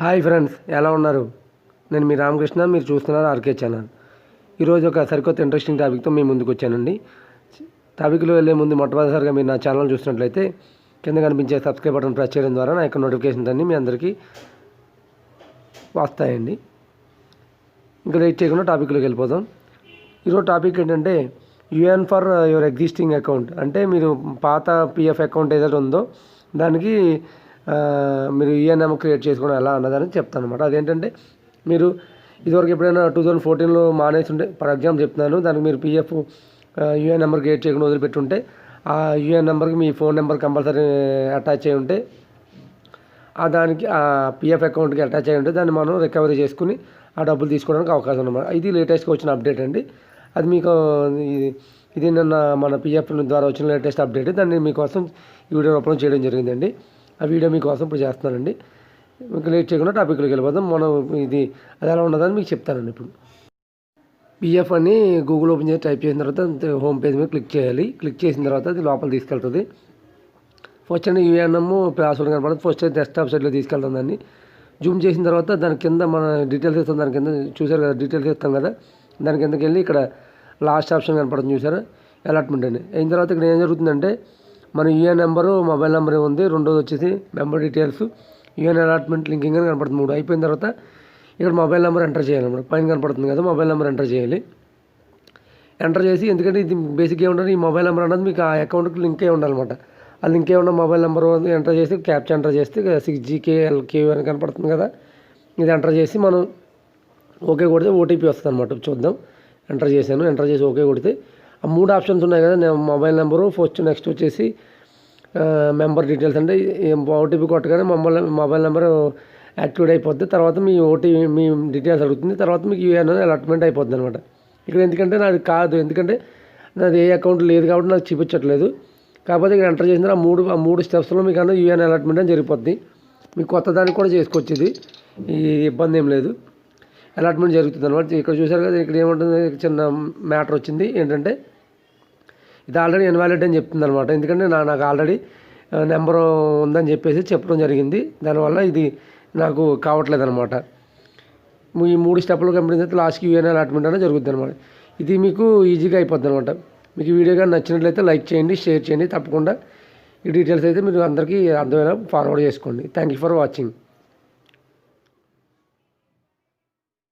Hi friends, ఎలా ఉన్నారు? నేను మీ రామకృష్ణ, మీరు చూస్తున్నారు ఆర్కే ఛానల్. ఈరోజు ఒక సరికొత్త ఇంట్రెస్టింగ్ టాపిక్తో మీ ముందుకు వచ్చానండి. టాపిక్లో వెళ్ళే ముందు మొట్టమొదటిసారిగా మీరు నా ఛానల్ చూసినట్లయితే కింద కనిపించే సబ్స్క్రైబ్ బటన్ ప్రెస్ చేయడం ద్వారా నా యొక్క నోటిఫికేషన్స్ అన్నీ మీ అందరికీ వస్తాయండి. ఇంకా లేట్ చేయకుండా టాపిక్లోకి వెళ్ళిపోదాం. ఈరోజు టాపిక్ ఏంటంటే UN for your existing account. అంటే మీరు పాత పిఎఫ్ అకౌంట్ ఏదైతే ఉందో దానికి మీరు యూఎన్ఎం క్రియేట్ చేసుకోవడం ఎలా అన్నదని చెప్తాను అనమాట. అదేంటంటే మీరు ఇదివరకు ఎప్పుడైనా 2014లో మానేసి ఉంటే, ఫర్ ఎగ్జాంపుల్ చెప్తున్నాను, దానికి మీరు పిఎఫ్ యూఎన్ నెంబర్ క్రియేట్ చేయకుండా వదిలిపెట్టుంటే ఆ యూఎన్ నెంబర్కి మీ ఫోన్ నెంబర్ కంపల్సరీ అటాచ్ అయి ఉంటే దానికి ఆ పిఎఫ్ అకౌంట్కి అటాచ్ అయి ఉంటే దాన్ని మనం రికవరీ చేసుకుని ఆ డబ్బులు తీసుకోవడానికి అవకాశం అన్నమాట. ఇది లేటెస్ట్గా వచ్చిన అప్డేట్ అండి. అది మీకు ఇది నిన్న మన పిఎఫ్ ద్వారా వచ్చిన లేటెస్ట్ అప్డేట్. దాన్ని మీకోసం ఈ వీడియో రూపంలో చేయడం జరిగిందండి. ఆ వీడియో మీకోసం ఇప్పుడు చేస్తున్నానండి. ఇంకా లేట్ చేయకుండా టాపిక్లోకి వెళ్ళిపోదాం. మనం అది ఎలా ఉన్నదని మీకు చెప్తానండి. ఇప్పుడు పిఎఫ్ అని గూగుల్ ఓపెన్ చేసి టైప్ చేసిన తర్వాత హోమ్ పేజ్ మీద క్లిక్ చేయాలి. క్లిక్ చేసిన తర్వాత అది లోపల తీసుకెళ్తుంది. ఫస్ట్ అండి యూఎన్ఎం పాస్వర్డ్ కనపడుతుంది. ఫస్ట్ డెస్క్టాప్ సైడ్లో తీసుకెళ్తాం. దాన్ని జూమ్ చేసిన తర్వాత దాని కింద మన డీటెయిల్స్ ఇస్తాం. దాని కింద చూసారు కదా, డీటెయిల్స్ ఇస్తాం కదా, దాని కిందకి వెళ్ళి ఇక్కడ లాస్ట్ ఆప్షన్ కనపడుతుంది చూసారా, అలాట్మెంట్ అని. అయిన తర్వాత ఇక్కడ ఏం జరుగుతుందంటే మన యూఎన్ నెంబరు, మొబైల్ నెంబర్ ఉంది. రెండోది వచ్చేసి member details, UN allotment linking అని కనపడుతుంది. 3 అయిపోయిన తర్వాత ఇక్కడ మొబైల్ నెంబర్ ఎంటర్ చేయాలన్నమాట. పైన కనపడుతుంది కదా, మొబైల్ నెంబర్ ఎంటర్ చేయాలి. ఎంటర్ చేసి, ఎందుకంటే ఇది బేసిక్గా ఏముంటుంది, ఈ మొబైల్ నెంబర్ అన్నది మీకు ఆ అకౌంట్కి లింక్ అయి ఉండాలన్నమాట. ఆ లింక్ అయి ఉన్న మొబైల్ నెంబర్ ఎంటర్ చేసి క్యాప్చా ఎంటర్ చేస్తే 6GKLK అని కనపడుతుంది కదా, ఇది ఎంటర్ చేసి మనం ఓకే కొడితే ఓటీపీ వస్తుంది అనమాట. చూద్దాం. ఎంటర్ చేశాను. ఎంటర్ చేసి ఓకే కొడితే ఆ 3 ఆప్షన్స్ ఉన్నాయి కదా, మొబైల్ నెంబరు, ఫస్ట్ నెక్స్ట్ వచ్చేసి మెంబర్ డీటెయిల్స్. అంటే ఓటీపీ కొట్టగానే మొబైల్ నెంబర్ యాక్టివేట్ అయిపోద్ది. తర్వాత మీ మీ డీటెయిల్స్ అడుగుతుంది. తర్వాత మీకు యూఎన్ అలాట్మెంట్ అయిపోద్ది అనమాట. ఇక్కడ ఎందుకంటే నాది కాదు, ఎందుకంటే నాది ఏ అకౌంట్ లేదు కాబట్టి నాకు చూపించట్లేదు. కాకపోతే ఇక్కడ ఎంటర్ చేసిన ఆ మూడు స్టెప్స్లో మీకు అన్న యూఎన్ అలాట్మెంట్ అని జరిగిపోద్ది. మీకు కొత్త దానికి కూడా చేసుకోవచ్చు. ఇది ఇబ్బంది ఏం లేదు, అలాట్మెంట్ జరుగుతుంది అనమాట. ఇక్కడ చూసారు కదా, ఇక్కడ ఏముంటుంది, చిన్న మ్యాటర్ వచ్చింది. ఏంటంటే ఇది ఆల్రెడీ ఇన్వాలిడ్ అని చెప్తుంది అనమాట. ఎందుకంటే నాకు ఆల్రెడీ నెంబర్ ఉందని చెప్పేసి చెప్పడం జరిగింది. దానివల్ల ఇది నాకు కావట్లేదు అనమాట. ఈ 3 స్టెప్పులు కంప్లీట్ అయితే లాస్ట్కి యూఎన్ అలాట్మెంట్ అనేది జరుగుతుంది అనమాట. ఇది మీకు ఈజీగా అయిపోద్ది అనమాట. మీకు ఈ వీడియో కానీ నచ్చినట్లయితే లైక్ చేయండి, షేర్ చేయండి. తప్పకుండా ఈ డీటెయిల్స్ అయితే మీరు అందరికీ అర్థమయ్యేలా ఫార్వర్డ్ చేసుకోండి. Thank you for watching.